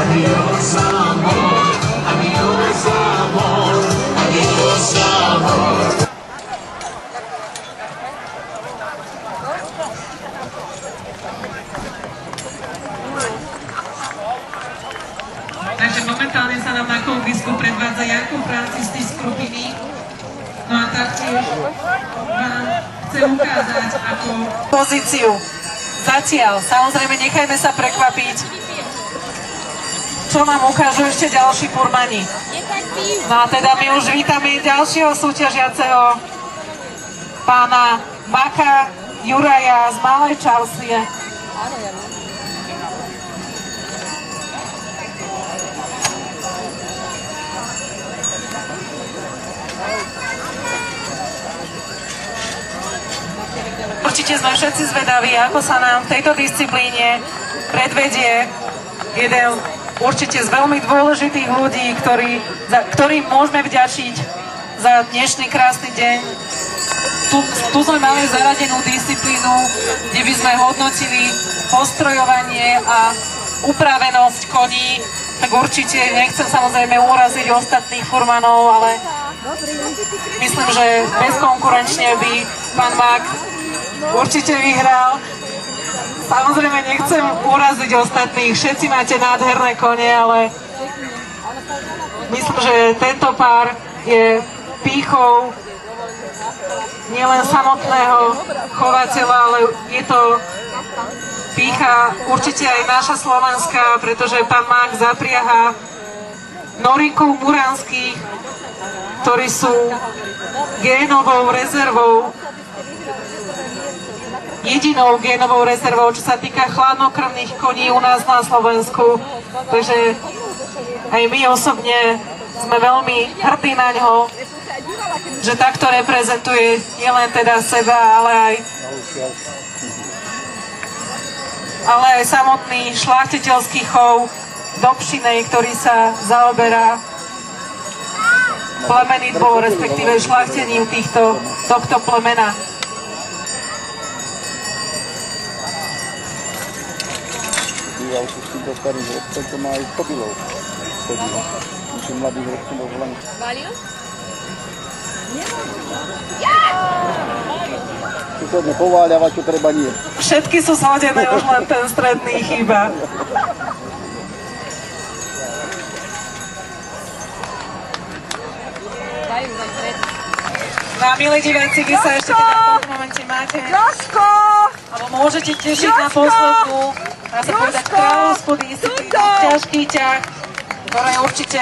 Adiós amor, adiós amor, adiós amor. Takže momentálne sa nám na kolbisku predvádza Janko Francisty z Krupiny. No a taktiež vám chcem ukázať ako pozíciu. Zatiaľ, samozrejme, nechajme sa prekvapiť, čo nám ukážu ešte ďalší furmani. No a teda my už vítame ďalšieho súťažiaceho pána Maka Juraja z Malej Čauslie. Určite sme všetci zvedaví, ako sa nám v tejto disciplíne predvedie jeden určite z veľmi dôležitých ľudí, ktorým môžeme vďačiť za dnešný krásny deň. Tu sme mali zaradenú disciplínu, kde by sme hodnotili postrojovanie a upravenosť koní. Tak určite nechcem samozrejme uraziť ostatných furmanov, ale myslím, že bezkonkurenčne by pán Mak určite vyhral. Samozrejme nechcem uraziť ostatných, všetci máte nádherné kone, ale myslím, že tento pár je pýchou nielen samotného chovateľa, ale je to pýcha určite aj naša slovenská, pretože pán Mak zapriaha noríkov muranských, ktorí sú génovou rezervou, jedinou génovou rezervou, čo sa týka chladnokrvných koní u nás na Slovensku. Takže aj my osobne sme veľmi hrdí na ňo, že takto reprezentuje nielen teda seba, ale aj samotný šľachtiteľský chov Dobšinej, ktorý sa zaoberá plemenitbou, respektíve šľachtením tohto plemena. Ja už s týmto starým hrodcom to má aj kobylov. Už mladých hrodcom bol volený. Valius? Čo sa pováľava, čo treba nie. Všetky sú zhodené, už len ten stredný chýba. No a milí diváci, vy sa ešte teda v tomto momente máte, alebo môžete tešiť na poslednú, dá sa povedať, kráľovskú disciplínu, ťažký ťah, ktorá je určite